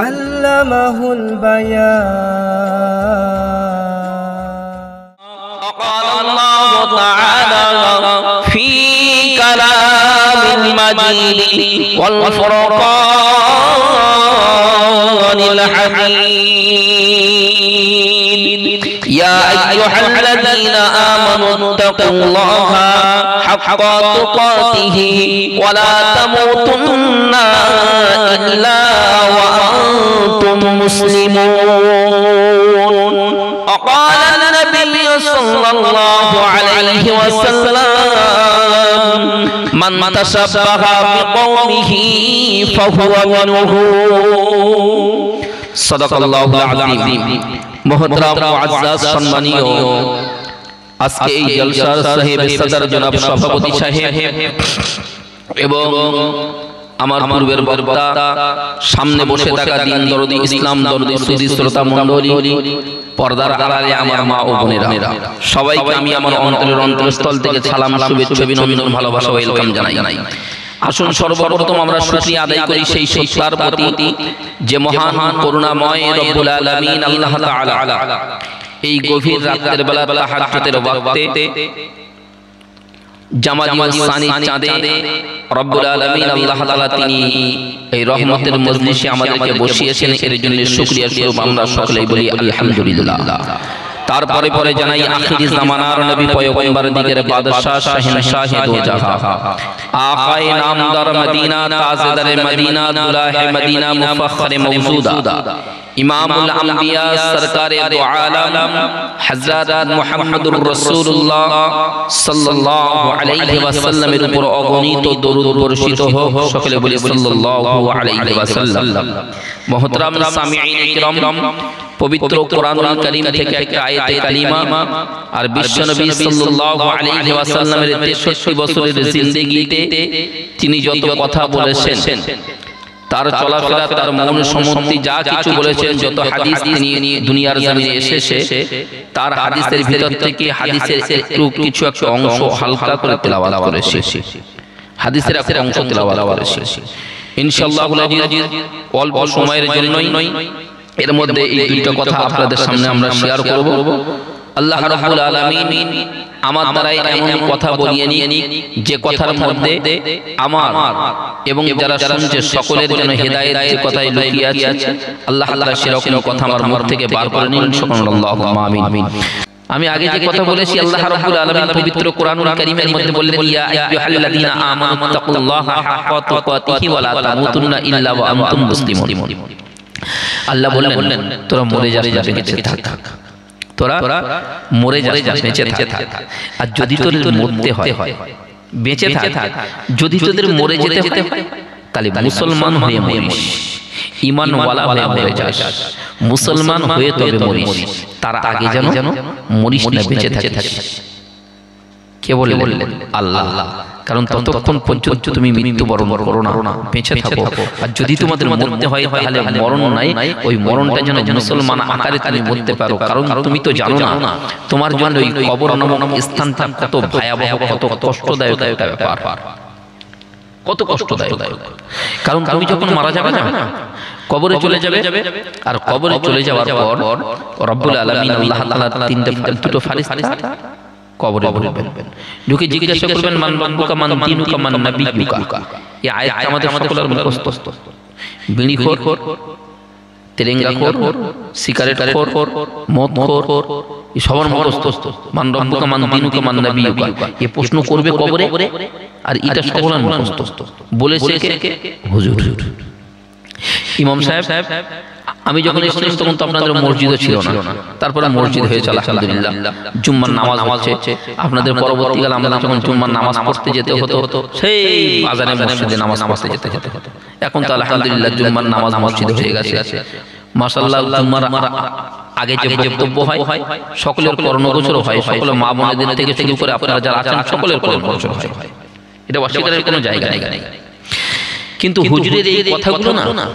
আল্লামাহুল বায়ান। قال الله تعالى في كلام المجيد والفرقان الحميد يا أيها الذين آمنوا اتقوا الله حق تقاته ولا تموتن إلا وأنتم مسلمون. وقال النبي صلى الله عليه وسلم من تشبه بقومه فهو منه. صدق الله العظيم. محترم মুআজ্জাজ সম্মানীয় আজকে এই জলসার সাহেব সদর জনাব সভাপতি সাহেব এবং আমার পূর্বের বক্তা, সামনে বসে থাকা দিন দরদি ইসলাম দরদি সুদী শ্রোতা মণ্ডলী, পর্দার আড়ালে আমার মা ও বোনেরা, সবাইকে আমি আমার অন্তরের অন্তরস্থল থেকে সালাম, শুভেচ্ছা, অভিনন্দন, ভালোবাসা, ওয়েলকাম জানাই। আসুন সর্বপ্রথম আমরা শুকরিয়া আদায় করি সেই সত্তার প্রতি যে মহান করুণাময় রব্বুল আলামিন আল্লাহ তাআলা এই গভীর রাতের বেলা তাহাজ্জুদের ওয়াক্তে জামাদিয়াল সানি চাঁদে রব্বুল আলামিন আল্লাহ তাআলা তিনি এই রহমতের মজলিসে আমাদেরকে বসিয়েছেন। এর জন্য শুকরিয়া স্বরূপ আমরা সকলেই বলি আলহামদুলিল্লাহ। তারপরে পরে জানাই আখিরি জামানার নবী পয়গম্বর দিকের বাদশাহ শাহেনশাহ দো জাহান আকায়ে নামদার মদিনা তাজদারে মদিনা দুলাহে মদিনা মুফখরে মওজুদা ইমামুল আম্বিয়া সরকারে দো আলম হযরত মুহাম্মদুর রাসূলুল্লাহ সাল্লাল্লাহু আলাইহি ওয়াসাল্লামের উপর অগণিত দরুদ বর্ষিত হোক। সকলে বলি সাল্লাল্লাহু আলাইহি ওয়াসাল্লাম। মুহতারাম সামিঈন ইকরাম, পবিত্র কোরআনুল কারীম থেকে একটা আয়াতে কালিমা আর বিশ্বনবী সাল্লাল্লাহু আলাইহি ওয়াসাল্লামের 63 বছরের জিন্দেগিতে তিনি যত কথা বলেছেন, তার চলাফেরা, তার মৌন সম্মতি, যা কিছু বলেছেন, যত হাদিস তিনি দুনিয়ার জমিনে এসেছে, তার হাদিসের ভিতর থেকে হাদিসের একটু কিছু একটা অংশ হালকা করে তেলাওয়াত করেছে, হাদিসের একটা অংশ তেলাওয়াত করেছে। ইনশাআল্লাহ অল্প সময়ের জন্যই এর মধ্যে এই দুইটা কথা আপনাদের সামনে আমরা শেয়ার করব। আল্লাহ রাব্বুল আলামিন আমার দ্বারা এমন কথা বলিয়ে নিয়ে যে কথার মধ্যে আমার এবং যারা শুনছে সকলের জন্য হেদায়েতের কথাই লুকিয়ে আছে। আল্লাহ তাআলা সেরকম কথা আমার মুখ থেকে বার করে নিন। সুবহানাল্লাহুম্মা আমিন। আমি আগে যে কথা বলেছি, আল্লাহ রাব্বুল আলামিন পবিত্র কোরআনুল কারীমের মধ্যে বললেন, ইয়া আইয়ুহাল্লাযীনা আমানু তাকুল্লাহা হাক্কা তুকাতিহি ওয়া লা তামুতুন্না ইল্লা ওয়া আনতুম মুসলিমুন। আল্লাহ বললেন, তোরা মরে যাস, বেঁচে থাক, তোরা মরে যাস, বেঁচে থাক। আর যদি তোদের মরতে হয়, বেঁচে থাক, যদি তোদের মরে যেতে হয়, তাহলে মুসলমান হয়ে মরিস, ঈমানওয়ালা হয়ে মরে যাস, মুসলমান হয়ে তবে মরিস, তার আগে যেন মরিস না, বেঁচে থাকিস। কে বললেন? আল্লাহ। কারণ ততক্ষণ পর্যন্ত তুমি মৃত্যুবরণ করো না, বেঁচে থাকো। আর যদি তোমাদের মরতে হয় তাহলে মরণ নাই, ওই মরণটা যেন মুসলমান আকারে তুমি মরতে পারো। কারণ তুমি তো জানো না তোমার জন্য ওই কবর নামক স্থানটা কত ভয়াবহ, কত কষ্টদায়ক একটা ব্যাপার, কত কষ্টদায়ক। কারণ তুমি যখন মারা যাবে না, কবরে চলে যাবে, আর কবরে চলে যাওয়ার পর রব্বুল আলামিন আল্লাহ তাআলা দুটো ফারিস্তা কবরে বলবেন, ঢুকে জিজ্ঞাসা করবেন, মান রব্বুকা মান দীনুকা মান নাবিয়্যুকা। এই আয়াত আমাদের সকলের মুখস্থ। বিড়িখোর, তেরেঙ্গাখোর, সিগারেটখোর, মদখোর, এই সবার মুখস্থ। মান রব্বুকা মান দীনুকা মান নাবিয়্যুকা, এই প্রশ্ন করবে কবরে, আর এটা সকলের মুখস্থ। বলেছে কে? হুজুর। ইমাম সাহেব, আমি যখন এসেছিলাম তখন তো আপনাদের মসজিদও ছিল না, তারপরে মসজিদ হয়েছে আলহামদুলিল্লাহ। জুম্মার নামাজ হচ্ছে আপনাদের। পরবর্তীকালে আমরা যখন জুম্মার নামাজ পড়তে যেতে হতো, সেই আজানে মসজিদে নামাজ পড়তে যেতে হতো। এখন তো আলহামদুলিল্লাহ জুম্মার নামাজ মসজিদে হয়ে গেছে, মাশাআল্লাহ। জুম্মার আগে যে বক্তব্য হয় সকলের কর্ণগোচর হয়, সকলের মা বোনেদের থেকে শুরু করে আপনারা যারা আছেন সকলের কর্ণগোচর হয়, এটা অস্বীকারের কোনো জায়গা নেই। কিন্তু হুজুরের এই কথাগুলো না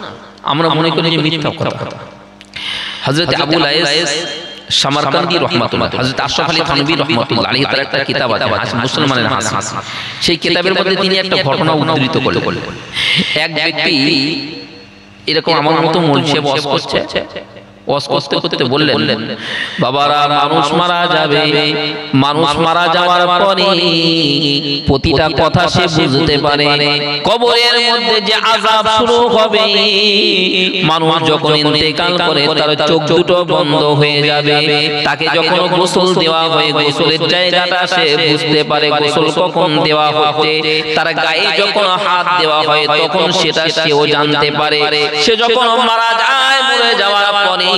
আমরা মনে করি যে মিথ্যা কথা। হযরত আবু লাইস সামারকান্দি রহমাতুল্লাহ, হযরত আশরাফ আলী থানভী রহমাতুল্লাহ আলাইহি তার একটা কিতাব আছে মুসলমানের হাসি। সেই কিতাবের মধ্যে তিনি একটা ঘটনা উদ্ধৃত করলেন। এক ব্যক্তি এরকম আমার মতো মলসে বস করছে, ওয়াজ করতে করতে বললেন, বাবারা মানুষ মারা যাবে, মানুষ মারা যাওয়ার পরে প্রতিটা কথা সে বুঝতে পারে, কবরের মধ্যে যে আযাব শুরু হবে, মানুষ যখন ইন্তেকাল করে তার চোখ দুটো বন্ধ হয়ে যাবে, তাকে যখন গোসল দেওয়া হয় গোসলের জায়গাটা সে বুঝতে পারে গোসল কখন দেওয়া হচ্ছে, তার গায়ে যখন হাত দেওয়া হয় তখন সেটা সেও জানতে পারে। সে যখন মারা যায়, মরে যাওয়ার পরে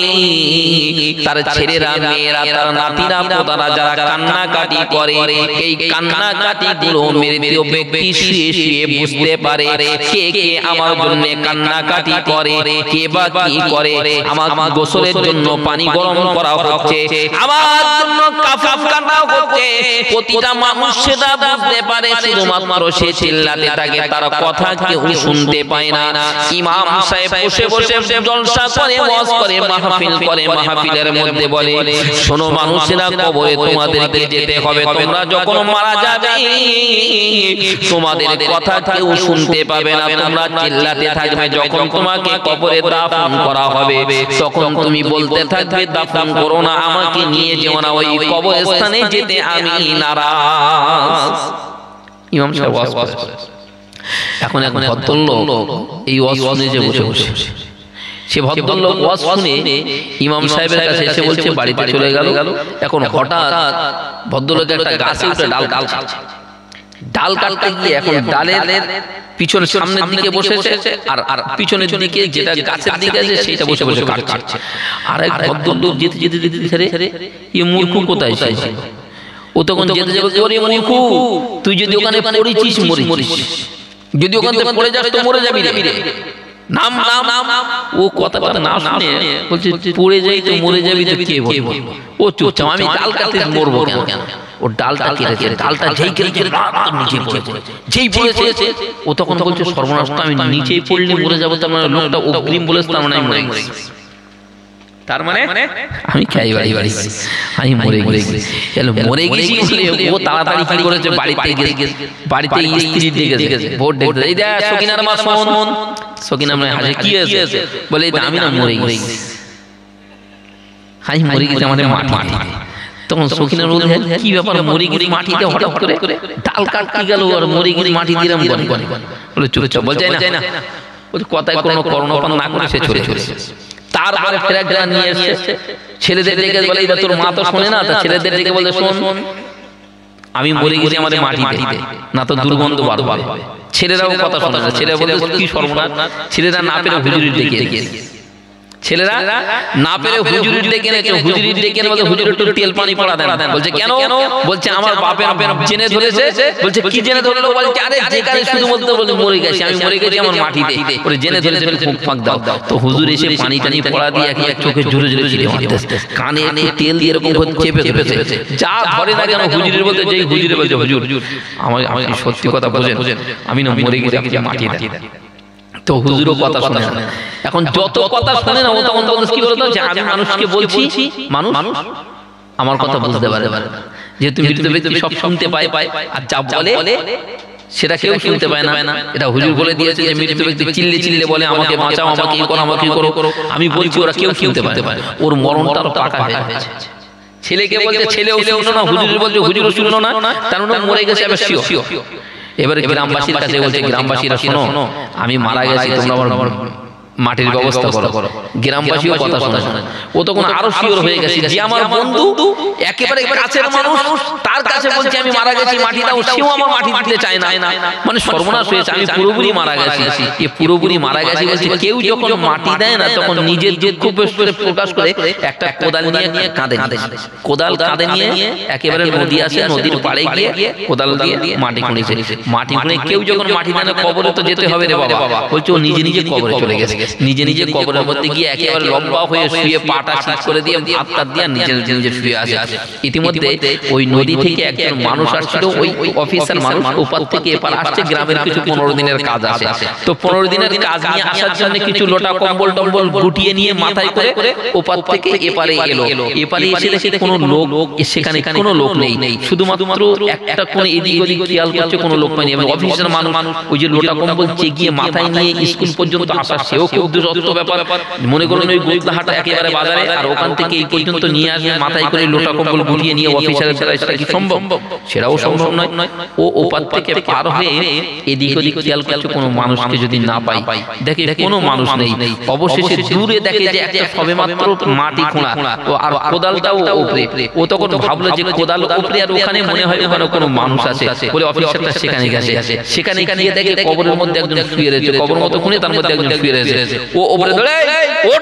তার ছেলেরা, মেয়েরা, তার নাতিরা, পোতারা যারা কান্নাকাটি করে, এই কান্নাকাটি গুলো মৃত ব্যক্তি শুয়ে শুয়ে বুঝতে পারে কে কে আমার জন্য কান্নাকাটি করে, কে বা কি করে। আমার গোসলের জন্য পানি গরম করা হচ্ছে, আমার জন্য কাফন কাটা হচ্ছে, প্রতিটা মানুষ সেটা বুঝতে পারে, শুধুমাত্র সে চিল্লাতে থাকে, তার কথা কেউ শুনতে পায় না। ইমাম সাহেব বসে বসে জলসা করে, ওয়াজ করে, মাহফিল করে, মাহফিলের মধ্যে বলে, শোনো মানুষেরা, কবরে তোমাদেরকে যেতে হবে, তোমরা যখন মারা যাবে তোমাদের কথা কেউ শুনতে পাবে না, তোমরা চিল্লাতে থাকবে। যখন তোমাকে কবরে দাফন করা হবে তখন তুমি বলতে থাকবে, দাফন করো না, আমাকে নিয়ে যেও না, ওই কবরস্থানে যেতে আমি নারাজ। ইমাম সাহেব ওয়াজ করে। এখন ভদ্রলোক এই ওয়াজ শুনে যে বসে বসে, সে ভদ্রলোক ওয়াজ শুনে ইমাম সাহেবের কাছে এসে বলছে বাড়িতে চলে গেল। এখন হঠাৎ ভদ্রলোক একটা গাছে উঠে ডাল কাটছে, ডাল কাটতে গিয়ে এখন ডালের পিছনে সামনের দিকে বসেছে, আর পিছনের দিকে যেটা গাছের দিকে আছে সেটা বসে বসে কাটছে। আর এক ভদ্রলোক যেতে যেতে যেতে এ মূর্খ কোথায় এসেছে, ও তখন যেতে যেতে, ওরে মূর্খ, তুই যদি ওখানে পড়েছিস মরিস, যদি ওখান থেকে পড়ে যাস তো মরে যাবি রে, নাম নাম নাম। ও কথাটা না শুনে বলছে, পড়ে যাই তো মরে যাবি তো কে বলবো, ও চুপচাপ, আমি ডাল কাটতে মরবো কেন। ও ডালটা কেটেছে, ডালটা যেই কেটেছে নিচে পড়েছে, যেই পড়েছে ও তখন বলছে, সর্বনাশ, আমি নিচেই পড়লে মরে যাবো, তার মানে লোকটা অগ্রিম বলেছে, তার মানে আমি মরে গেছি, তার মানে আমি খাই বাড়ি আমি মরে গেছি। মরে গেছি ও তাড়াতাড়ি কি করেছে, বাড়িতে স্ত্রী ডেকেছে, ভোট ডেকেছে, এই দেখ সকিনার মা শোন। সকিনা মানে হাসে, কি হয়েছে, বলে আমি না মরে গেছি, আমি মরে গেছি আমাদের মাটি। তখন সকিনার বলছে, কি ব্যাপার, মরে গেছি মাটিতে হঠাৎ করে, ডাল কাটতে গেল আর মরে গেছি মাটি দিলাম, বলে চুপচাপ, বল যায় না, বলছে কথায় কোনো করোনাপান না করে সে চলে চলে। তারপরে ফেরা নিয়ে এসেছে, ছেলেদের দিকে বলে, এটা তোর মা তো শোনে না, ছেলেদের দিকে বলে, শোন আমি মরে গেছি আমাদের মাটিতে, না তো দুর্গন্ধ বার হবে। ছেলেরাও কথা শোনে না, ছেলেরা বলে, কি সর্বনাশ, ছেলেরা না পেরে হুজুরির ডেকে, ছেলেরা না পেরে হুজুরির ডেকে এনেছে, হুজুরির ডেকে এনে বলে, হুজুর একটু তেল পানি পড়া দেন। বলছে কেন, বলছে আমার বাপের জেনে ধরেছে। বলছে কি জেনে ধরলো, বলছে আরে যেখানে শুধু বলতে বলছে মরে গেছি, আমি মরে গেছি আমার মাটিতে, ওরে জেনে ধরেছে, মুখ ফাঁক দাও। তো হুজুর এসে পানি টানি পড়া দিয়ে এক চোখে জোরে জোরে চিড়ে মারতেছে, কানে তেল দিয়ে এরকম চেপে ধরেছে, যা ধরে না কেন হুজুরের বলতে, যেই হুজুরে বলছে, হুজুর আমি সত্যি কথা বোঝেন, আমি না মরে গেছি মাটিতে। তো হুজুরও কথা শোনে না। এখন যত কথা শোনে না, ও তখন কি বলতো, যে আমি মানুষকে বলছি, মানুষ আমার কথা বুঝতে পারে, যেহেতু মৃত ব্যক্তি সব শুনতে পায়, আর যা বলে সেটা কেউ শুনতে পায় না। এটা হুজুর বলে দিয়েছে যে মৃত ব্যক্তি চিল্লে চিল্লে বলে, আমাকে বাঁচাও, আমাকে করো, আমাকে করো, আমি বলছি, ওরা কেউ শুনতে পারে। ওর মরণটা পাকা হয়ে গেছে। ছেলেকে বলছে, ছেলেও শুনলো না, হুজুর বলছে, হুজুরও শুনলো না, তার মানে মরে গেছে। এবার এবারে গ্রামবাসীর কাছে বলছে, গ্রামবাসীরা শোনো, আমি মারা গেছি, তোমরা আমার মাটির ব্যবস্থা করো। গ্রামবাসীও কথা শোনে না। ও তখন আরো শিওর হয়ে গেছে যে আমার বন্ধু একেবারে কাছের মানুষ, তার কাছে বলছে আমি মারা গেছি, মাটি দাও, সেও আমার মাটি দিতে চায় না। মানে সর্বনাশ হয়েছে, আমি পুরোপুরি মারা গেছি। এ পুরোপুরি মারা গেছি বলছে, কেউ যখন মাটি দেয় না তখন নিজের দুঃখ প্রকাশ করে একটা কোদাল নিয়ে কাঁধে, কোদাল কাঁধে নিয়ে একেবারে নদী আছে, নদীর পাড়ে গিয়ে কোদাল দিয়ে মাটি খুঁড়েছে। মাটি খুঁড়ে কেউ যখন মাটি দেয় না, কবরে তো যেতে হবে রে বাবা, বলছে ও নিজে নিজে কবরে চলে গেছে। নিজে নিজে কবরের মধ্যে গিয়ে একেবারে লম্বা হয়ে শুয়ে পাটা ঠিক করে দিয়ে হাতটা দিয়ে নিজে নিজে শুয়ে আছে। ইতিমধ্যে ওই নদী থেকে একজন মানুষ আসছিল, ওই অফিসার মানুষ ওপার থেকে এপার আসছে, গ্রামের কিছু 15 দিনের কাজ আছে। তো 15 দিনের কাজ নিয়ে আসার জন্য কিছু লোটা কম্বল টম্বল গুটিয়ে নিয়ে মাথায় করে ওপার থেকে এপারে এলো। এপারে এসে দেখে কোনো লোক সেখানে কোনো লোক নেই, শুধুমাত্র একটা কোন এদিক ওদিক খেয়াল করছে, কোনো লোক পায়নি। এবং অফিসের মানুষ ওই যে লোটা কম্বল চেগিয়ে মাথায় নিয়ে স্কুল পর্যন্ত আসা, সেও খুব দুরত্ব ব্যাপার। মনে করুন ওই গোদলাহাটা একেবারে বাজারে, আর ওখান থেকে এই পর্যন্ত নিয়ে আসবে মাথায় করে লোটা কম্বল গুটিয়ে নিয়ে অফিসারের দ্বারা, সেটা কি সম্ভব? সেটাও সম্ভব নয়। ও ওপার থেকে পার হয়ে এদিক ওদিক খেয়াল করছে, কোনো মানুষকে যদি না পাই, দেখে কোনো মানুষ নেই। অবশেষে দূরে দেখে যে একটা সবেমাত্র মাটি খোঁড়া, আর কোদালটাও উপরে। ও তখন ভাবলো যে কোদাল উপরে, আর ওখানে মনে হয় ওখানে কোনো মানুষ আছে বলে অফিসারটা সেখানে গেছে। সেখানে গিয়ে দেখে কবরের মধ্যে একজন শুয়ে রয়েছে, কবর মতো খুঁড়ে তার মধ্যে একজন শুয়ে রয়েছে। ও উপরে ধরে ওঠ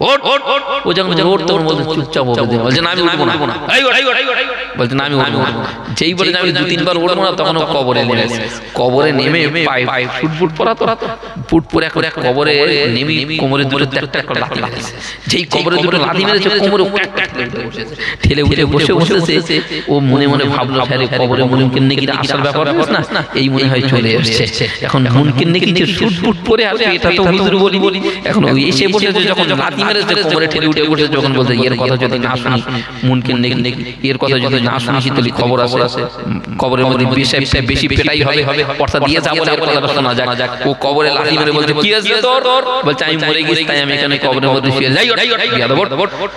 ওঠ ওঠ ও যখন ওঠতে বলতে চুপচাপ বলছে না আমি উঠবো না, বলছে না আমি উঠবো না। যেই বলে আমি 2-3 বার উঠবো না, তখন কবরে নেমে পায়ে ফুটফুট পরা তো ফুট পরে এখন কবরে নেমে কোমরে দুটো একটা লাথি মেরেছে। যেই কবরে দুটো লাথি মেরেছে, কোমরে ঠেলে উঠে বসে বসেছে। ও মনে মনে ভাবলো ফেলে কবরে মুনকির নাকি আসার ব্যাপার না, এই মনে হয় চলে এসেছে। এখন মুনকির নাকি ফুটফুট পরে আসবে, এটা তো হুজুর বলি। এখন এসে বসেছে, যখন লাথি কোমরে ঠেলে উঠে বসে, যখন বলতে এর কথা যদি না শুনি, মুনকির নাকি এর কথা যদি না শুনি, তাহলে খবর আছে কবরের মধ্যে বেশি পেটাই হবে, অর্থাৎ দিয়ে যাবো এর কথা শোনা যাক। ও কবরে লাথি মেরে বলছে কি আছে তোর? বলছে আমি মরে গেছি, তাই আমি এখানে কবরের মধ্যে শুয়ে যাই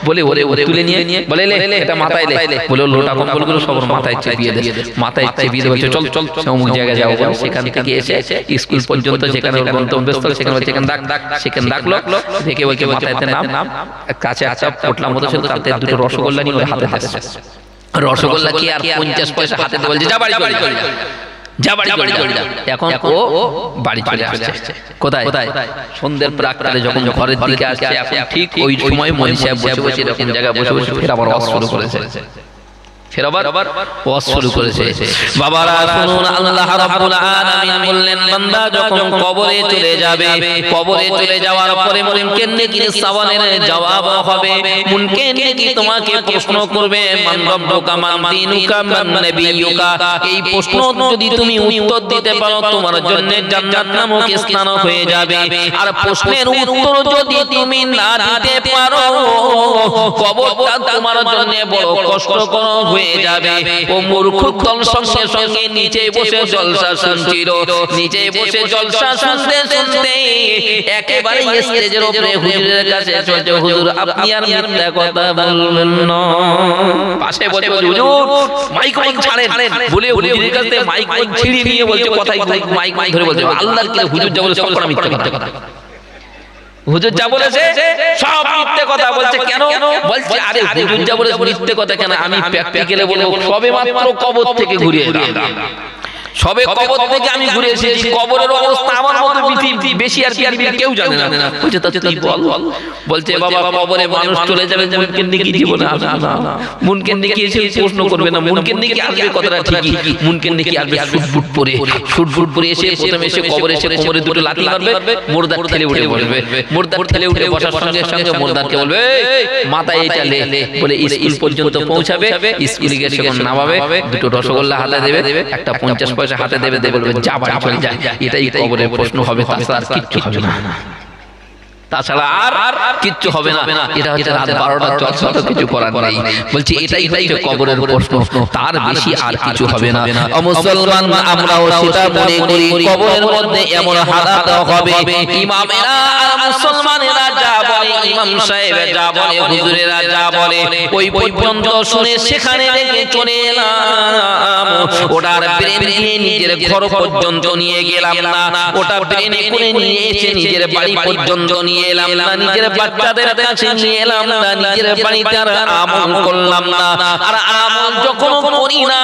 বলে ওরে তুলে নিয়ে বলে এটা মাথায় লে, বলে লোটা কম্বলগুলো সব মাথায় চেপিয়ে দে। মাথায় চেপিয়ে দে, বলছে চল চল অমুক জায়গায় যাবো। সেখান থেকে এসে স্কুল পর্যন্ত যেখানে গন্তব্যস্থল, সেখানে সেখানে ডাকলো, দেখে বলছে মাথায় নাম কাছে আচ্ছা পটলার মতো ছিল, তাতে দুটো রসগোল্লা নিয়ে ওর হাতে হাতে রসগোল্লা কি আর 50 পয়সা হাতে দিয়ে বলছে যা বাড়ি চলে যা। এখন ও বাড়ি চলে আসছে। কোথায়? সন্ধ্যের প্রাক্কালে যখন ঘরের দিকে আসছে, এখন ঠিক ওই সময় মনি সাহেব বসে বসে এরকম জায়গায় বসে বসে ফের আবার ওয়াজ শুরু করেছে। বাবারা শুনুন, আল্লাহ রাব্বুল আলামিন বললেন বান্দা যখন কবরে চলে যাবে, কবরে চলে যাওয়ার পরে মুনকির নাকির সওয়ালের জবাব হবে। মুনকির নাকি তোমাকে প্রশ্ন করবে মান রাব্বুকা মান দীনুকা মান নবিয়ুকা। এই প্রশ্ন যদি তুমি উত্তর দিতে পারো, তোমার জন্য জান্নাত নামক স্থান হয়ে যাবে। আর প্রশ্নের উত্তর যদি তুমি না দিতে পারো, কবরটা তোমার জন্য বড় কষ্টকর হয়ে যাবে। ও মূর্খ দল সঙ্গে সঙ্গে নিচে বসে জলসা শুনছিল। নিচে বসে জলসা শুনতে শুনতে একেবারে স্টেজের উপরে হুজুরের কাছে চলছে, হুজুর আপনি আর মিথ্যা কথা বলবেন না। পাশে বসে হুজুর মাইক্রোফোন ছাড়েন বলে হুজুরের কাছে মাইক্রোফোন ছিঁড়ে নিয়ে বলছে কথাই মাইক ধরে বলছে আল্লাহর কি হুজুর যা বলে সব মিথ্যা কথা। হুজুর যা বলেছে সব মিথ্যে কথা বলছে। কেন বলছে? আরে হুজুর যা বলেছে মিথ্যে কথা কেন, আমি প্র্যাকটিক্যালি বলবো সবে মাত্র কবর থেকে ঘুরে এলাম, সবে কবর থেকে আমি ঘুরে এসেছি। কবরের অবস্থা আমার মতো বেশি আর কেউ জানে না। বলছে তা তুই বল। বলছে বাবা কবরে মানুষ চলে যাবে, মুনকির নাকি জীবনে আসবে না। মুনকির নাকি এসে প্রশ্ন করবে না, মুনকির নাকি আসবে কথাটা ঠিকই। মুনকির নাকি আসবে শুটফুট পরে এসে প্রথমে এসে কবরে এসে কোমরে দুটো লাথি মারবে, মুর্দার ঠেলে উঠে বসবে। মুর্দার ঠেলে উঠে বসার সঙ্গে সঙ্গে মুর্দারকে বলবে মাথায় এটা লে বলে স্কুল পর্যন্ত পৌঁছাবে। স্কুলে গিয়ে যখন নামাবে, দুটো রসগোল্লা হাতে দেবে, একটা 50 পয়সা হাতে দেবে, বলবে যা বাড়ি চলে যায়। এটাই কবরের প্রশ্ন হবে, তাছাড়া আর কিচ্ছু হবে না। তাছাড়া আর কিচ্ছু হবে না। এটা হচ্ছে রাত 12টা জলসা, কিছু করার নেই। বলছি এটাই হচ্ছে কবরের প্রশ্ন, তার বেশি আর কিছু হবে না। ও মুসলমান, আমরাও সেটা মনে করি কবরের মধ্যে এমন হালাত হবে। ইমামেরা আর মুসলমানেরা যা বলে, ইমাম সাহেব যা বলে, হুজুরেরা যা বলে, ওই পর্যন্ত শুনে সেখানে রেখে চলে এলাম। ওটার ব্রেন নিয়ে নিজের ঘর পর্যন্ত নিয়ে গেলাম না, ওটা ব্রেনে করে নিয়ে এসে নিজের বাড়ি পর্যন্ত নিয়ে নিয়ে এলাম না, নিজের বাচ্চাদের কাছে নিয়ে এলাম না, নিজের বাড়িতে আর আমল করলাম না, আর আমল যখন করি না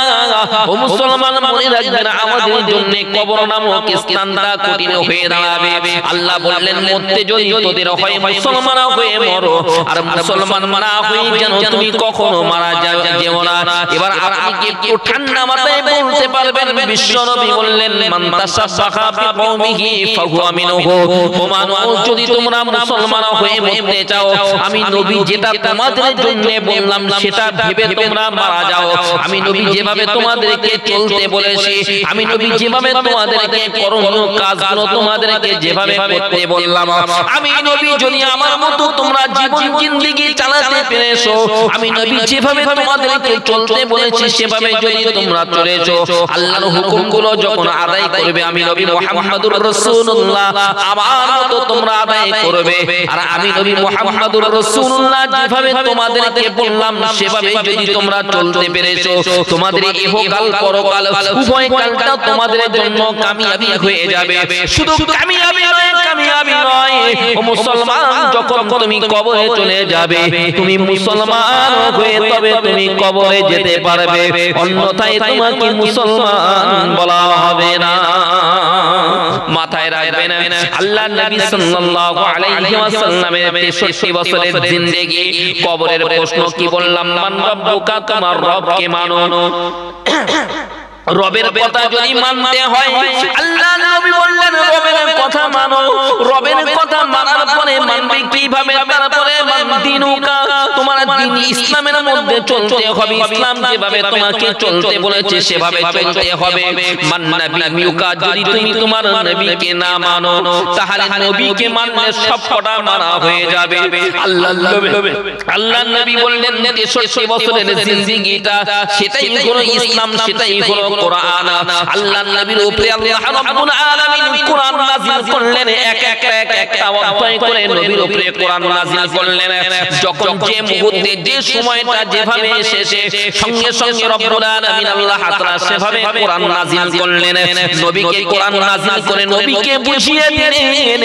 ও মুসলমান মনে রাখবেন আমাদের জন্য কবর নামক স্থানটা কঠিন হয়ে দাঁড়াবে। আল্লাহ বললেন মরতে যদি তোদের হয় মুসলমান হয়ে মরো, আর মুসলমান না হয়ে যেন তুমি কখনো মারা যেও না। এবার আপনি কি একটু ঠান্ডা মাথায় বলতে পারবেন? বিশ্বনবী বললেন মান তাসাব্বাহা বিকওমিহি ফাহুয়া মিনহু। ও মানুষ, যদি তোমরা মুসলমান হয়ে মরতে চাও, আমি নবী যেটা তোমাদের জন্য বললাম সেটা ভেবে তোমরা মারা যাও। আমি নবী যেভাবে তোমাদেরকে চলতে বলেছি, আমি নবী যেভাবে তোমাদেরকে করণীয় কাজগুলো তোমাদেরকে যেভাবে করতে বললাম, আমি নবী যদি আমার মতো তোমরা জীবন জিন্দেগি চালাতে পেরেছো, আমি নবী যেভাবে তোমাদেরকে চলতে বলেছি সেভাবে যদি তোমরা চলেছো, আল্লাহর হুকুমগুলো যখন আদায় করবে, আমি নবী মুহাম্মদুর রাসূলুল্লাহ আমার মতো তোমরা আদায় করবে। আর আমি নবী মুহাম্মদুর রাসূলুল্লাহ যেভাবে তোমাদেরকে বললাম সেভাবে যদি তোমরা চলতে পেরেছো, তোমাদের ইহকাল পরকাল উভয় কালটা তোমাদের জন্য কামিয়াবি হয়ে যাবে। শুধু কামিয়াবি নয় ও মুসলমান, যখন তুমি কবরে চলে যাবে, তুমি মুসলমান হয়ে তবে তুমি কবরে যেতে পারবে, অন্যথায় তোমাকে মুসলমান বলা হবে না। মাথায় রাখবেন আল্লাহর নবী সাল্লাল্লাহু আলাইহি ওয়াসাল্লামের 63 বছরের জিন্দেগি, কবরের প্রশ্ন কি বললাম? মান রব্বুকা, তোমার রবকে মানো। রবের কথা যদি মানতে হয়, আল্লাহ নবী বললেন রবের কথা মানো। রবের কথা মানার পরে মানবে কিভাবে? তারপরে দিনুকা, তোমার দিন ইসলামের মধ্যে চলতে হবে। ইসলাম যেভাবে তোমাকে চলতে বলেছে সেভাবে চলতে হবে। মান নবিয়ুকা, যদি তুমি তোমার নবীকে না মানো, তাহলে নবীকে মানলে সবকটা মানা হয়ে যাবে। আল্লাহ নবী বললেন 63 বছরের জিন্দেগিটা সেটাই হলো ইসলাম, সেটাই হলো কোরআন। আল্লাহর নবীর উপরে আল্লাহ রাব্বুল আলামিন কোরআন নাযিল করলেন, একটা অধ্যায় করে নবীর উপরে কোরআন নাযিল করলেন। যখন যে মুহূর্তে যে সময়টা যেভাবে এসেছে, সঙ্গে সঙ্গে রব্বুল আলামিন আল্লাহ তাআলা সেভাবে কোরআন নাযিল করলেন। নবীকে কোরআন নাযিল করে নবীকে বুঝিয়ে দিলেন,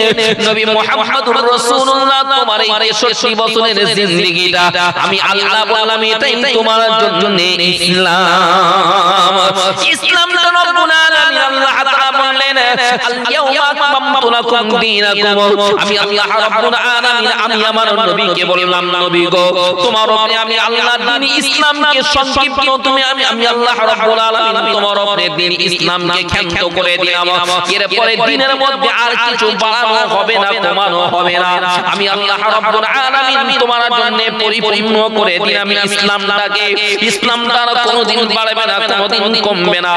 নবী মুহাম্মদুর রাসূলুল্লাহ তোমার এই 63 বছরের জিন্দেগিটা আমি আল্লাহ বললাম এটাই তোমার জন্য ইসলাম। ইসলামটা রব্বুল আলামিন আল্লাহ তাআলা বললেন আল ইয়াউমা আকমালতু লাকুম দীনাকুম। আমি আল্লাহ রাব্বুল আলামিন আমি আমার নবীকে বললাম নবী গো, তোমার উপরে আমি আল্লাহর দ্বীন ইসলামকে সংক্ষিপ্ত তুমি আমি আল্লাহ রাব্বুল আলামিন তোমার উপরে দ্বীন ইসলামকে ক্ষান্ত করে দিলাম। এরপরে দ্বীনের মধ্যে আর কিছু বাড়ানো হবে না, কমানো হবে না। আমি আল্লাহ রাব্বুল আলামিন তোমার জন্য পরিপূর্ণ করে দিলাম ইসলামটাকে। ইসলামটা কোনোদিন বাড়বে না, কোনোদিন কমবে না।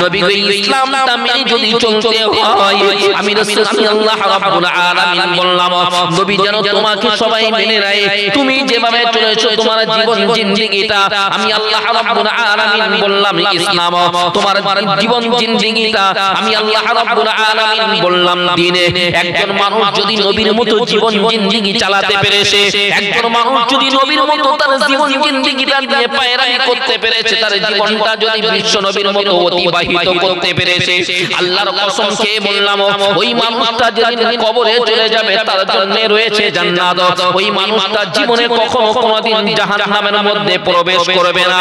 নবী গো, ইসলামটা মেনে যদি চলতে হয়, আমি রাসূল আল্লাহ রাব্বুল আলামিন বললাম নবী যেন তোমাকে সবাই মেনে নেয়। তুমি যেভাবে চলেছো তোমার জীবন জিন্দেগিটা আমি আল্লাহ রাব্বুল আলামিন বললাম ইসলাম। তোমার জীবন জিন্দেগিটা আমি আল্লাহ রাব্বুল আলামিন বললাম দ্বীনে। একজন মানুষ যদি নবীর মতো জীবন জিন্দেগি চালাতে পেরেছে, একজন মানুষ যদি নবীর মতো তার জীবন জিন্দেগিটা নিয়ে পায়রামি করতে পেরেছে, তার জীবনটা যদি বিশ্ব নবীর মতো অতিবাহিত করতে পেরেছে, আল্লাহর কসম খেয়ে বললাম ওই মানুষটা যেদিন কবরে চলে যাবে তার জন্য রয়েছে জান্নাত। ওই মানুষটা জীবনে কখনো কোনোদিন জাহান্নামের মধ্যে প্রবেশ করবে না।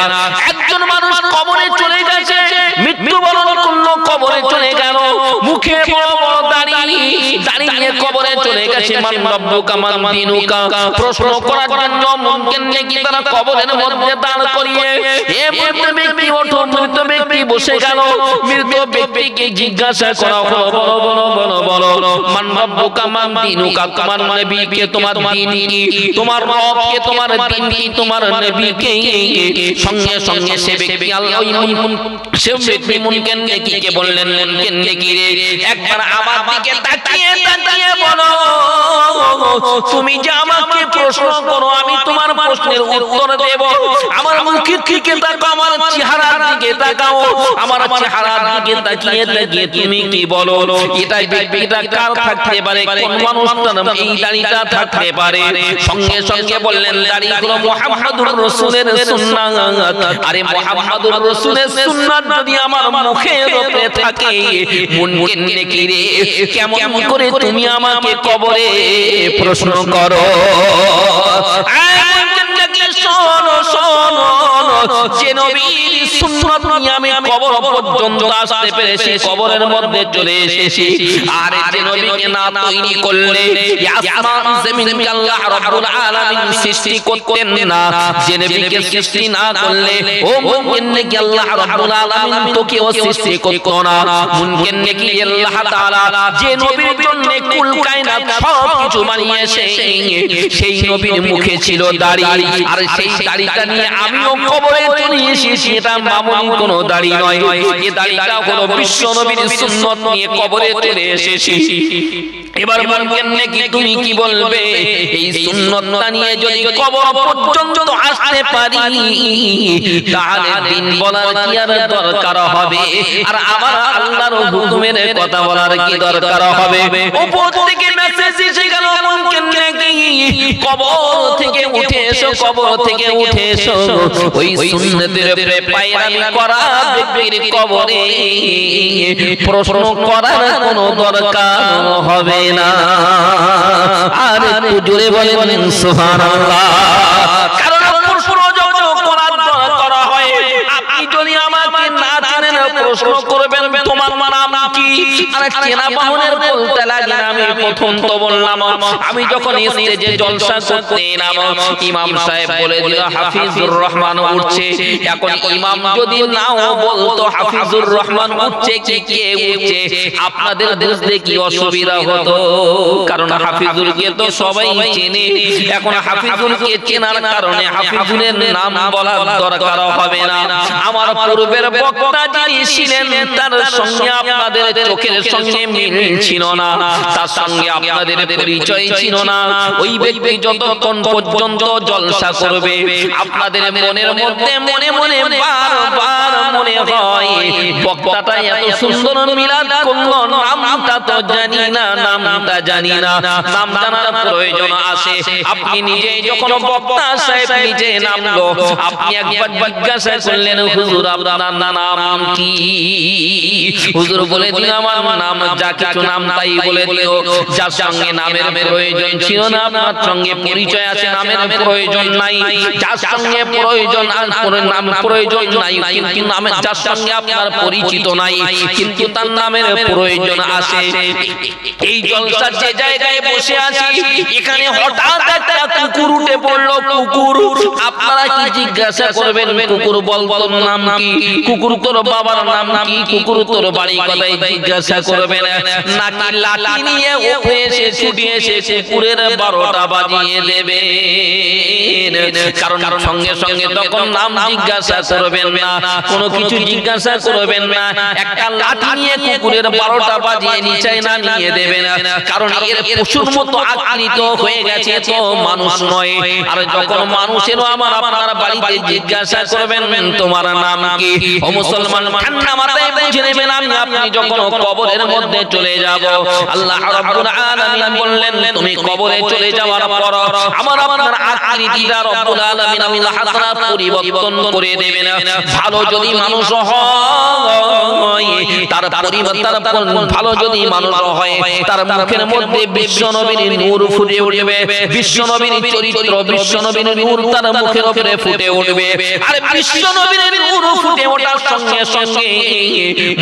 একজন মানুষ কবরে চলে গেছে, মৃত্যুবরণ করলো, কবরে চলে গেল, মুখে বড় বড় দাড়ি নিয়ে কবরে চলে গেছে। মান রব্বুকা মান দীনুকা প্রশ্ন করার জন্য মুমকিন নাকি তারা কবরের মধ্যে দাঁড় করিয়ে এ মৃত ব্যক্তি ওঠো, মৃত ব্যক্তি বসে গেল, মৃত ব্যক্তিকে জিজ্ঞাসা করা হলো বলো মান রব্বুকা মান দীনুকা, তোমার নবীকে তোমার দ্বীন কি, তোমার রবকে তোমার দ্বীন কি, তোমার নবীকে। সঙ্গে সঙ্গে সে ব্যক্তি আল্লাহ সে ব্যক্তি মুনকিন নাকিকে বললেন মুনকিন নাকি রে, একবার আমার দিকে তাকিয়ে বলো, তুমি যে আমাকে প্রশ্ন করো আমি তোমার প্রশ্নের উত্তর দেব। আমার মুখের দিকে তাকাও, আমার চেহারার দিকে তাকাও, আমার চেহারার দিকে তাকিয়ে তুমি কি বলো? এটা ব্যক্তিটা কার থাকতে পারে, কোন মানুষটার এই দাড়িটা থাকতে পারে? সঙ্গে সঙ্গে বললেন দাড়িগুলো মুহাম্মদুর রাসূলের সুন্নাত। আরে মুহাম্মদুর রাসূলের সুন্নাত যদি আমার মুখের উপরে থাকে মুনকিন নাকি রে, কেমন করে তুমি আমাকে কবরে প্রশ্ন করো। শোনো শোনো, যে নবীর সুন্নাত নিয়ে আমি কবর পর্যন্ত আসতে পেরেছি, কবরের মধ্যে চলে এসেছি, আর যে নবীকে না তৈরি করলে আসমান জমিনকে আল্লাহ রাব্বুল আলামিন সৃষ্টি করতেন না, যে নবীকে সৃষ্টি না করলে ও মুমকিন নাকি আল্লাহ রাব্বুল আলামিন তোকেও সৃষ্টি করত না। মুমকিন নাকি আল্লাহ তাআলা যে নবীর জন্য কুল কায়নাত সব কিছু বানিয়েছে, সেই নবীর মুখে ছিল দাড়ি, আর সেই দাড়িটা নিয়ে আমিও কবরে চলে এসেছি। এটা মামুলি কোনো দাড়ি নয়, এই দাড়িটা হলো বিশ্ব নবীর সুন্নাত নিয়ে কবরে চলে এসেছি। এবার মুমকিন নাকি তুমি কি বলবে, এই সুন্নাতটা নিয়ে যদি কবর পর্যন্ত আসতে পারি তাহলে দিন বলার কি আর দরকার হবে, আর আমার আল্লাহর হুকুমের কথা বলার কি দরকার হবে? উপর থেকে মেসেজ এসে গেল, মুমকিন নাকি কবর থেকে উঠে এসো, কবর থেকে উঠে এসো, ওই সুন্নতের উপরে পায়রামি করা ব্যক্তির কবরে প্রশ্ন করার কোনো দরকার হবে না। আর একটু জোরে বলেন সুবহানাল্লাহ। কারণ প্রশ্ন যখন করার দরকার হয়, আপনি যদি আমাকে না জানেন প্রশ্ন করবেন তোমার নাম কি, আর চেনা বাহনের বলতে লাগলেন। আমি প্রথম তো বললাম, আমি যখন স্টেজে জলসা করতে এলাম, ইমাম সাহেব বলে দিল হাফিজুর রহমান উঠছে। এখন ইমাম যদি নাও বলতো হাফিজুর রহমান উঠছে কি কে উঠছে, আপনাদের বুঝতে কি অসুবিধা হতো? কারণ হাফিজুরকে তো সবাই চেনে। এখন হাফিজুরকে চেনার কারণে হাফিজুরের নাম বলার দরকার হবে না। আমার পূর্বের বক্তা যিনি ছিলেন তার সঙ্গে আপনাদের চোখের সঙ্গে মিল ছিল না, তার সঙ্গে আপনাদের পরিচয় ছিল না। ওই ব্যক্তি যতক্ষণ পর্যন্ত জলসা করবে, আপনাদের মনের মধ্যে মনে মনে বারবার মনে হয় বক্তাটা এত সুন্দর মিলাদ করলো, নামটা তো জানি না, নামটা জানি না। নাম জানার প্রয়োজন আসে। আপনি নিজে যখন বক্তা সাহেব নিজে নামলো, আপনি একবার জিজ্ঞাসা করলেন হুজুর আপনার নাম কি? হুজুর বলে দিল আমার নাম যা কিছু, নাম তাই বলে দিল। যার সঙ্গে নামের প্রয়োজন ছিল না, আপনার সঙ্গে পরিচয় আছে, নামের প্রয়োজন নাই। যার সঙ্গে প্রয়োজন নাম প্রয়োজন নাই, কিন্তু নামে যার সঙ্গে আপনার পরিচিত নাই, কিন্তু তার নামের প্রয়োজন আছে। এই জলসার যে জায়গায় বসে আছি, এখানে হঠাৎ একটা কুকুর উঠে পড়লো। কুকুর, আপনারা কি জিজ্ঞাসা করবেন কুকুর বলতো নাম কি? কুকুর তোর বাবার নাম কি? কুকুর তোর বাড়ি কোথায় জিজ্ঞাসা করবেন? নাকি লাঠি নিয়ে উঠে এসে ছুটে এসে কুকুরের 12টা বাজিয়ে দেবে? কারণ সঙ্গে সঙ্গে তখন নাম জিজ্ঞাসা করবেন না, কোনো কিছু জিজ্ঞাসা করবেন না, একটা লাঠি নিয়ে কুকুরের 12টা বাজিয়ে নিচে নামিয়ে দেবে না। কারণ এর পশুর মতো আকৃত হয়ে গেছে, তো মানুষ নয়। আর যখন মানুষেরও আমার আপনার বাড়িতে জিজ্ঞাসা করবেন তোমার নাম কি, ও মুসলমান ঠান্ডা মাথায় বুঝে নেবেন আপনি যখন কবরের মধ্যে চলে যাব। আল্লাহ রাব্বুল আলামিন বললেন তুমি কবরে চলে যাওয়ার পর আমার আপনার আকৃতিটা রব্বুল আলামিন আল্লাহ তাআলা পরিবর্তন করে দেবেন। ভালো যদি মানুষ হয়, তার পরিবর্তন ভালো যদি মানুষ হয়, তার মুখের মধ্যে বিশ্বনবীর নূর ফুটে উঠবে, বিশ্বনবীর চরিত্র, বিশ্বনবীর নূর তার মুখের উপরে ফুটে উঠবে। আর বিশ্বনবীর নূর ফুটে ওঠার সঙ্গে সঙ্গে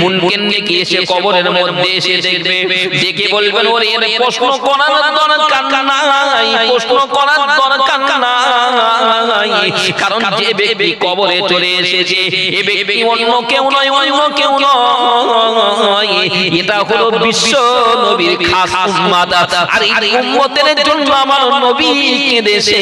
মুনকিন নাকি এসে কবরের মধ্যে এসে দেখবে, দেখে বলবেন ওরে এর প্রশ্ন করার দরকার নাই, প্রশ্ন করার দরকার নাই। কারণ যে ব্যক্তি কবরে চলে এসেছে, এ ব্যক্তি অন্য কেউ নয়, অন্য কেউ নয়, এটা হলো বিশ্ব নবীর খাস উম্মত। আর এই উম্মতের জন্য আমার নবী কেঁদেছে,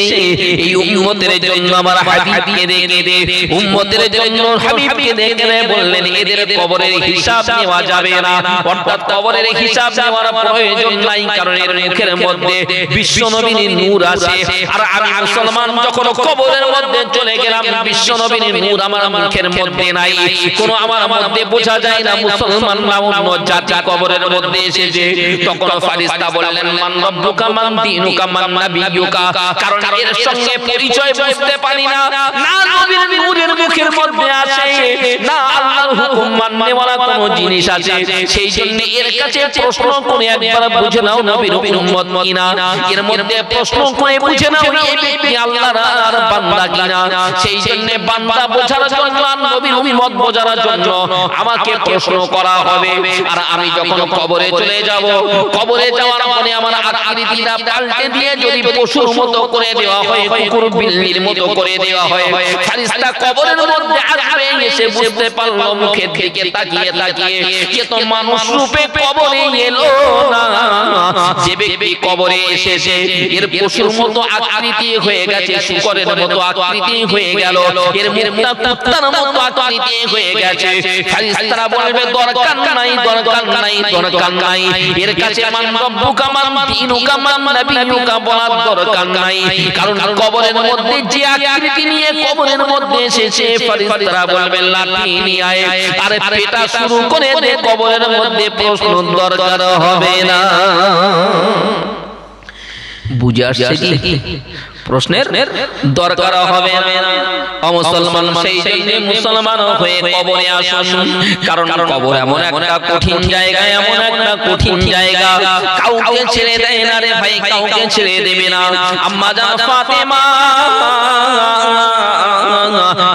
এই উম্মতের জন্য আমার হাবিব কেঁদে, উম্মতের জন্য হাবিবকে দেখে বললেন এদের কবরের হিসাব নেওয়া যাবে না, অর্থাৎ কবরের হিসাব নেওয়ার প্রয়োজন নাই, কারণ এর মুখের মধ্যে বিশ্ব নবীর নূর আছে। আর আমি মুসলমান যখন কবরের মধ্যে চলে গেলাম, বিশ্ব নবীর নূর আমার মুখের মধ্যে নাই, কোনো আমার মধ্যে বোঝা যায় না মুসলমান না অন্য জাতি কবরের মধ্যে এসেছে তখন ফেরেশতা বললেন মান রব্বুকা মান দীনুকা মান নাবিয়ুকা কারণ এর সঙ্গে পরিচয় বুঝতে পারি না না নবীর নূরের মুখের মধ্যে আছে না আল্লাহর হুকুম মাননে ওয়ালা কোনো জিনিস আছে সেই জন্য এর কাছে প্রশ্ন করে একবার বুঝে নাও নবীর উম্মত কিনা এর মধ্যে প্রশ্ন করে বুঝে নাও এই ব্যক্তি আল্লাহর আর বান্দা কিনা সেই জন্য বান্দা বোঝার জন্য আর নবীর উম্মত বোঝার জন্য আমাকে প্রশ্ন করা হবে আর আমি যখন কবরে চলে যাব কবরে যাওয়ার পরে আমার আকৃতিটা পাল্টে দিয়ে যদি পশুর মতো করে দেওয়া হয় কুকুর বিল্লির মতো করে দেওয়া হয় ফেরেশতা কবরের মধ্যে আসবে এসে বুঝতে পারলো মুখের দিকে তাকিয়ে তাকিয়ে যে তো মানুষ রূপে কবরে এলো না যে ব্যক্তি কবরে এসেছে এর পশুর মতো আকৃতি হয়ে গেছে শুকরের মতো আকৃতি হয়ে গেল এর মুখটা কুত্তার মতো আকৃতি হয়ে গেছে ফেরেশতারা বলবে দরকার নাই দরকার নাই দরকার নাই এর কাছে মান রব্বুকা মান দীনুকা মান নাবিয়ুকা বলার দরকার নাই কারণ কবরের মধ্যে যে আকৃতি নিয়ে কবরের মধ্যে এসেছে ফেরেশতারা বলবেন লাঠি নিয়ে আয় আর পেটা শুরু করে দে কবরের মধ্যে প্রশ্ন দরকার হবে না বুঝে আসছে কি প্রশ্নের দরকার হবে না মুসলমান সেই জন্য মুসলমান হয়ে কবরে আসুন কারণ কবর এমন একটা কঠিন জায়গা এমন একটা কঠিন জায়গা কাউকে ছেড়ে দেয় না রে ভাই কাউকে ছেড়ে দেবে না আম্মা জান ফাতেমা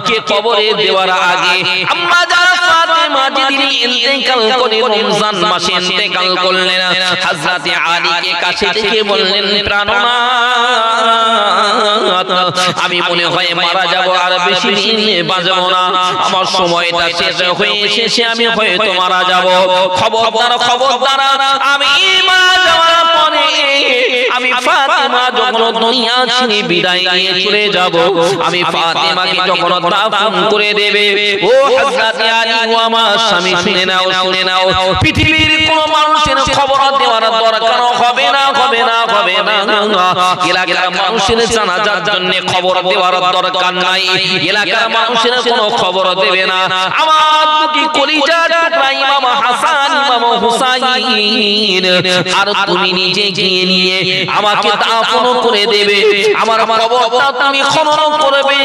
কে কবরে দেওয়ার আগে আম্মা জান ফাতেমা যেদিন ইন্তেকাল করে রমজান মাসে ইন্তেকাল করলেন হযরত আলীকে কাছে থেকে বললেন প্রাণনাথ আমি মনে হয় মারা যাব আর বেশি দিন বাঁচব না আমার সময়টা শেষ হয়ে এসেছে আমি হয়তো মারা যাব খবরদার খবরদার আমি মারা যাওয়ার পরে আমি ফাতেমা যখন দুনিয়া ছেড়ে বিদায় নিয়ে চলে যাব আমি ফাতেমাকে যখন দাফন করে দেবে ও হযরত আলী ও আমার স্বামী শুনে নাও পৃথিবীর কোন মানুষের খবর দেওয়ার দরকার হবে না হবে না হবে না এলাকার মানুষের জানাজার জন্য খবর দেওয়ার দরকার নাই এলাকার মানুষের কোনো খবর দেবে না আমার দুটি কলিজার টুকরা ইমাম হাসান ইমাম হুসাইন আর তুমি নিজে গিয়ে নিয়ে আমাকে দাফন করে দেবে আমার কবরটা তুমি খনন করবে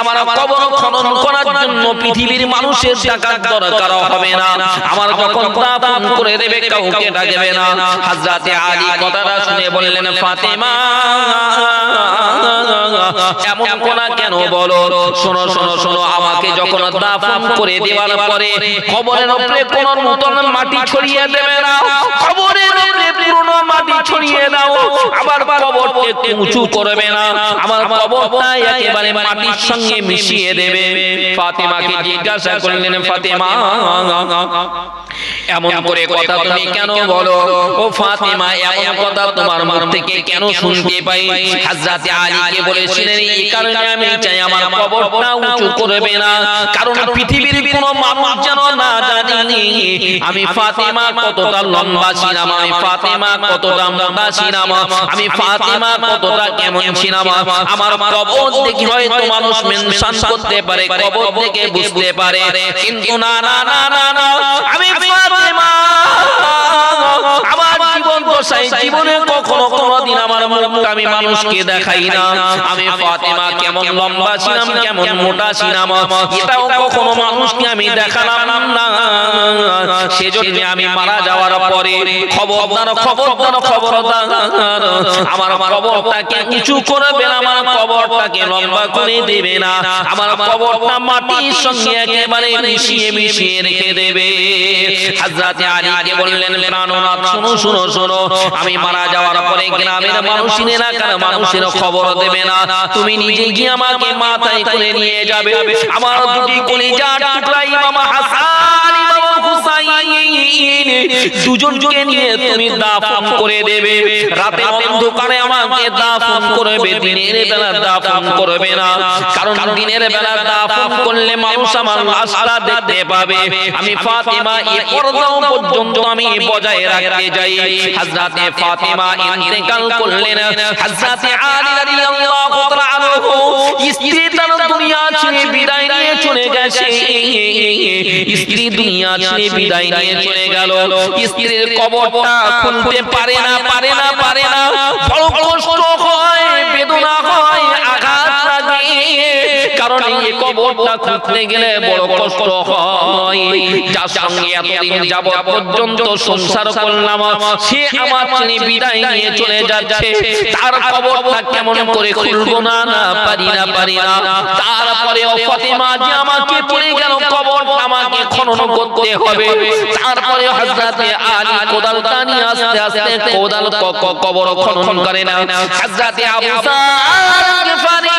আমার কবর খনন করার জন্য পৃথিবীর মানুষের টাকার দরকার হবে না আমার যখন দাফন করে দেবে কাউকে ডাকবে না হযরত আলী কথাটা শুনে বললেন ফাতেমা এমন কোনা কেন বলো শোনো শোনো শোনো আমাকে যখন দাফন করে দেওয়ার পরে কবরের উপরে কোনো নতুন মাটি ছড়িয়ে দেবে না কবরের উপরে পুরনো মাটি ছড়িয়ে দাও আবার কবরকে উঁচু করবে না আমার কবরটা একেবারে মাটির সঙ্গে মিশিয়ে দেবে ফাতেমাকে জিজ্ঞাসা করলেন ফাতেমা এমন করে কথা তুমি কেন বলো ও ফাতেমা এমন কথা তোমার মুখ থেকে কেন শুনতে পাই হযরত আলীকে বলেছিলেন এই কারণে আমি চাই আমার কবরটা উঁচু করবে না কারণ পৃথিবীর কোনো মানুষ যেন না জানি আমি ফাতেমা কতটা লম্বা ছিলাম আমি ফাতেমা কতটা মোটা ছিলাম আমি ফাতেমা কতটা কেমন ছিলাম আমার কবর দেখে হয়তো মানুষ মেনশন করতে পারে কবর দেখে বুঝতে পারে কিন্তু না না না না আমি ফাতেমা আমার জীবন দশায় জীবনে কখনো কোনোদিন আমার মুখটা আমি মানুষকে দেখাই না আমি ফাতেমা কেমন লম্বা ছিলাম কেমন মোটা ছিলাম এটাও কখনো মানুষকে আমি দেখালাম না সেজন্য আমি মারা যাওয়ার পরে খবরদার খবরদার খবরদার আমার কবরটাকে উঁচু করবে না আমার কবরটাকে লম্বা করে দেবে না আমার কবরটা মাটির সঙ্গে একেবারে মিশিয়ে মিশিয়ে রেখে দেবে হযরত আলীকে বললেন প্রাণনাথ শোনো শোনো শোনো আমি মারা যাওয়ার পরে গ্রামের মানুষের এলাকার মানুষের খবর দেবে না তুমি নিজে গিয়ে আমাকে মাথায় করে নিয়ে যাবে আমার দুটি কলিজার টুকরা ইমাম হাসান ইমাম হুসাইন দুজনকে নিয়ে তুমি দাফন করে দেবে রাতে অন্ধকারে আমাকে দাফন করবে দিনের বেলা দাফন করবে না কারণ দিনের বেলা দাফন করলে মানুষ আমার লাশটা দেখতে পাবে আমি ফাতেমা এই পর্দাও পর্যন্ত আমি বজায় রাখতে যাই হযরতে ফাতেমা ইন্তেকাল করলেন হযরতে আলী রাদিয়াল্লাহু তাআলা আনহু স্ত্রী তার দুনিয়া ছেড়ে বিদায় নিয়ে চলে গেছে, স্ত্রী দুনিয়া ছেড়ে বিদায় নিয়ে চলে গেল, স্ত্রীর কবরটা খুলতে পারে না, বড় কষ্ট হয়, বেদনা হয়, আঘাত লাগে, কারণ এই কবরটা খুলতে গেলে বড় কষ্ট হয়। যার সঙ্গে এতদিন যাবত পর্যন্ত সংসার করলাম, সে আমার ছেড়ে বিদায় নিয়ে চলে যাচ্ছে, তার কবরটা কেমন করে খুলবো না, পারি না। তারপরে ফাতেমা যে আমাকে পড়ে গেল, কবর আমাকে খনন করতে হবে। তারপরে হযরতে আলী কোদালটা নিয়ে আস্তে আস্তে কোদাল কবর খনন করে না। হযরতে আবু যার গিফারি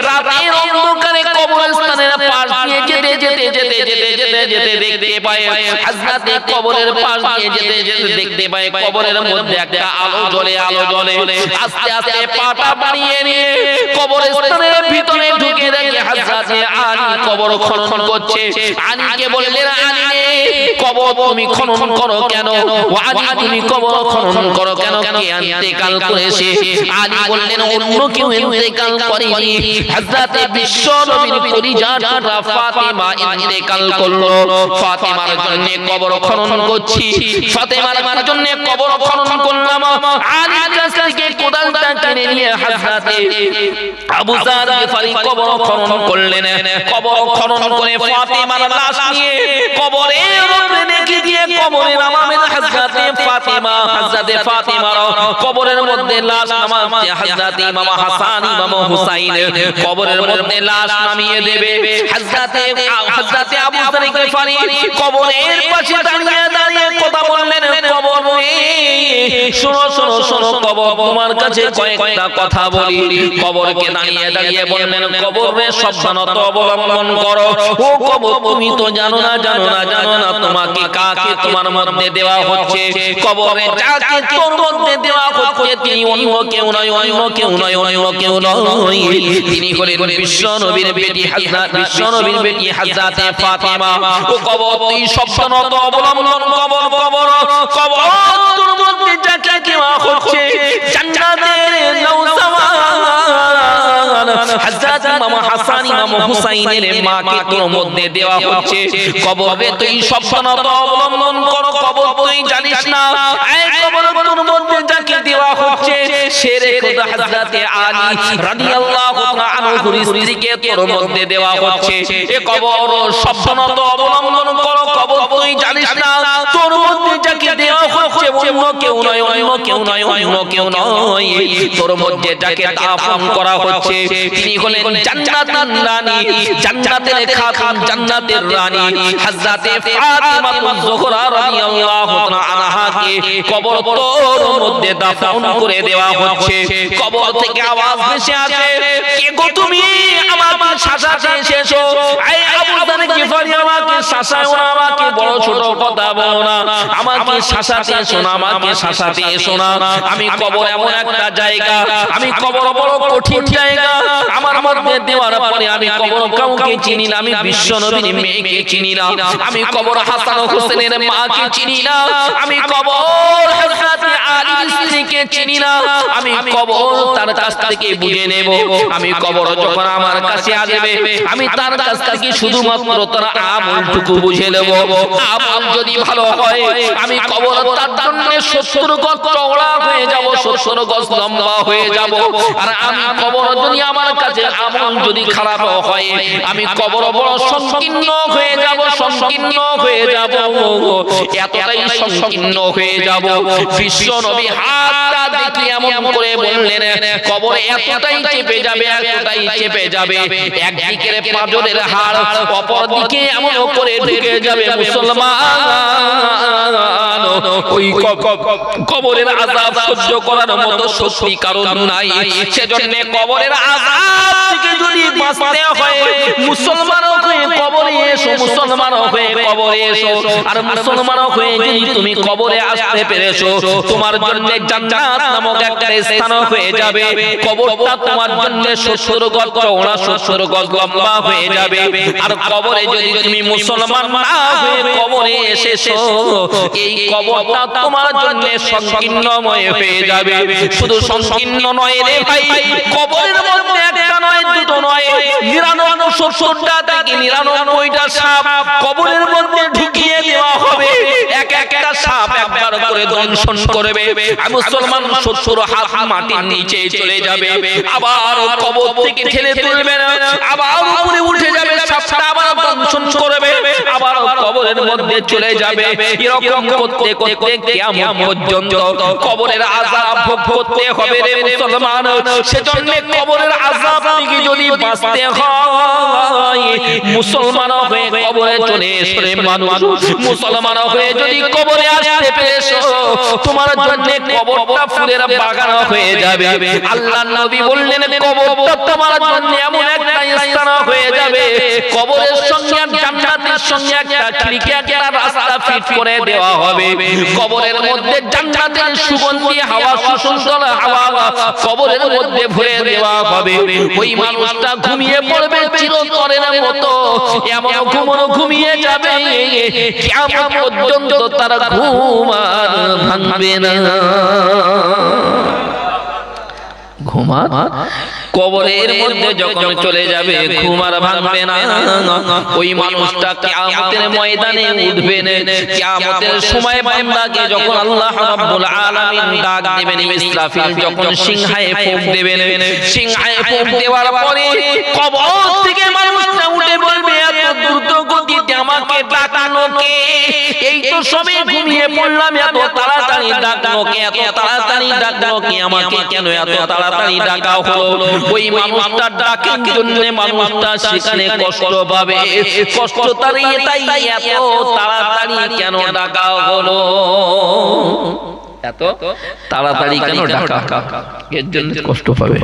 রাতের অন্ধকারে কবরস্থানের পাশ দিয়ে যেতে দেখতে পায়, হযরতে কবরের পাশ দিয়ে যেতে দেখতে পায় কবরের মধ্যে একটা আলো জ্বলে। আস্তে আস্তে পাটা বাড়িয়ে নিয়ে কবরস্থানের ভিতরে ঢুকে দেখে হযরতে আলী কবর খনন করছে। আলীকে বললেন, আলী রে, কবর তুমি খনন করো কেন? আলী তুমি কবর খনন করো কেন? কে ইন্তেকাল করেছে? আলী বললেন, অন্য কেউ ইন্তেকাল করেনি, হযরতে বিশ্ব নবীর কলিজা টুকরা ফাতেমা ইন্তেকাল করলো। ফাতেমার জন্য কবর খনন করছি, ফাতেমার জন্য কবর খনন করলাম। আলীর কাছ থেকে কোদালটা কিনে নিয়ে হযরতে আবু যার গিফারি কবর খনন করলেন। কবর খনন করে ফাতেমার লাশ নিয়ে কবরের উপরে রেখে দিয়ে কবরে নামাবেন হযরতে ফাতেমা। হযরতে ফাতেমার কবরের মধ্যে লাশ নামাতে হযরতে ইমাম হাসান ইমাম হুসাইন কবরের মধ্যে লাশ নামিয়ে দেবে। হযরতে আবু যার গিফারি কবরের পাশে দাঁড়িয়ে কথা বললেন, কবর রে, শোনো কবর, তোমার কাছে কয়েকটা কথা বলি। কবরকে দাঁড়িয়ে বললেন, কবর রে, সাবধানতা অবলম্বন করো। ও কবর, তুমি তো জানো না তোমাকে কাকে তোমার মধ্যে দেওয়া হচ্ছে। কবরে যাকে তোর মধ্যে দেওয়া হচ্ছে তিনি অন্য কেউ নয়, তিনি হলেন বিশ্ব নবীর বেটি হযরতে ফাতেমা। ও কবর, তুই সাবধানতা অবলম্বন কবর তোর মধ্যে যাকে দেওয়া হচ্ছে জান্নাতের নওজওয়ান হযরত ইমাম হাসান ইমাম হুসাইনের মাকে তোর মধ্যে দেওয়া হচ্ছে। কবরে তুই সাবধানতা অবলম্বন করো। কবর, তুই জানিস না এই কবর তোর মধ্যে যাকে দেওয়া হচ্ছে শেরে খোদা হযরতে আলী রাদিয়াল্লাহু তাআলা আনহুর স্ত্রীকে তোর মধ্যে দেওয়া হচ্ছে। এ কবর সাবধানতা অবলম্বন করো। কবর, তুই জানিস না তোর মধ্যে যাকে দেওয়া হচ্ছে অন্য কেউ নয়, তোর মধ্যে যাকে দাফন করা হচ্ছে তিনি হলেন জান্নাতুল রানী, জান্নাতের খাতুন, জান্নাতের রানী হযরতে ফাতিমাতুজ যোহরা রাদিয়াল্লাহু তাআলা আনহাকে কবর তোর মধ্যে দাফন করে দেওয়া হচ্ছে। কবর থেকে আওয়াজ ভেসে আসে, কে গো তুমি? আমাকে শাসাতে এসেছো? এই আবু যার গিফারি, আমাকে শাসাও না, আমাকে বড় ছোট কথা বলো না, আমাকে শাসাতে এসো না। আমি কবর এমন একটা জায়গা, আমি কবর বড় কঠিন জায়গা, আমার মধ্যে দেওয়ার পরে আমি কবর কাউকে চিনি না, আমি বিশ্ব নবীর মেয়েকে চিনি না, আমি কবর হাসান হোসেনের মাকে চিনি না, আমি কবর হযরতে আলীর স্ত্রীকে চিনি না, আমি কবর তার কাছ থেকে বুঝে নেব। আমি কবর যখন আমার কাছে আসবে আমি তার কাছ থেকে শুধুমাত্র তার আমলটুকু বুঝে নেব। আমল যদি ভালো হয় আমি কবর তার জন্য 70 গজ চওড়া হয়ে যাব, 70 গজ লম্বা হয়ে যাব। আর আমি কবর যদি আমার কাছে আমল যদি খারাপ হয় আমি কবর বড় সংকীর্ণ হয়ে যাব, এতটাই সংকীর্ণ হয়ে যাব। বিশ্ব নবী হাতটা দেখে এমন করে বললেন, কবর এতটাই চেপে যাবে, একদিকের পাঁজরের হাড় অপর দিকে এমন করে ঢুকে যাবে। মুসলমান, ওই কবরের আযাব সহ্য করার মতো শক্তি কারণ নাই। সেজন্য কবরের আযাব থেকে যদি বাঁচতে হয় মুসলমান হয়ে কবরে এসো, আর মুসলমান হয়ে যদি তুমি কবরে আসতে পেরেছো তোমার জন্য জান্নাত নামক একটা স্থান হয়ে যাবে। কবরটা তোমার জন্য 70 গজ চওড়া 70 গজ লম্বা হয়ে যাবে। আর কবরে যদি তুমি মুসলমান না হয়ে কবরে এসেছো, এই কবরটা তোমার জন্য সংকীর্ণময় হয়ে যাবে। শুধু সংকীর্ণ নয় রে ভাই, কবরের মধ্যে একটা নয় দুটো নয় 99টা থেকে 99টা সাপ কবরের মধ্যে ঢুকিয়ে দেওয়া হবে। এক একটা সাপ একবার করে দংশন করবে। মুসলমান 70 হাত মাটির নিচে চলে যাবে। আবার কবর থেকে ঠেলে তুলবে না, আবার উপরে উঠে যাবে, সাপটা আবার দংশন করবে, আবার কবরের মধ্যে চলে যাবে। এরকম করতে করতে কিয়ামত পর্যন্ত কবরের আযাব ভোগ করতে হবে রে মুসলমান। সেজন্য কবরের আযাব থেকে যদি বাঁচতে হয়, মুসলমান হয়ে কবরে চলে এসো রে মানুষ। মুসলমান হয়ে যদি কবরে আসতে পেরেছো, তোমার জন্য কবরটা ফুলের বাগান হয়ে যাবে। আল্লাহর নবী বললেন কবরটা তোমার জন্য এমন একটা স্থান হয়ে যাবে, কবরের সঙ্গে জান্নাতের সঙ্গে একটা খিড়কি একটা রাস্তা ফিট করে দেওয়া হবে। কবরের মধ্যে জান্নাতের সুগন্ধি হাওয়া, সুসুন্দর হাওয়া কবরের মধ্যে ভরে দেওয়া হবে। ওই মানুষটা ঘুমিয়ে পড়বে চিরতরের মতো, এমন ঘুমিয়ে যাবে কিয়ামত পর্যন্ত তার ঘুম আর ভাঙবে না। ঘুমার কবরের মধ্যে যখন চলে যাবে ঘুম আর ভাঙবে না। ওই মানুষটা কিয়ামতের ময়দানে উঠবে না। কিয়ামতের সময় বান্দাকে যখন আল্লাহ রাব্বুল আলামিন ডাক দিবেন, ইসরাফিল যখন সিংহায় ফুঁক দিবেন, সিংহায় ফুঁক দেওয়ার পরে কবর থেকে মানুষটা উঠে বলবে এত দ্রুত গতিতে আমাকে ডাকলো কে? এই তো সবে ঘুমিয়ে পড়লাম, এত তাড়াতাড়ি ডাকলো কে? এত তাড়াতাড়ি ডাকলো কে আমাকে? কেন এত তাড়াতাড়ি ডাকা হলো? ওই মানুষটার ডাকের জন্য মানুষটা সেখানে কষ্ট পাবে। কষ্ট তার এটাই, এত তাড়াতাড়ি কেন ডাকা হলো? এত তাড়াতাড়ি কেন ডাকা? এর জন্য কষ্ট পাবে।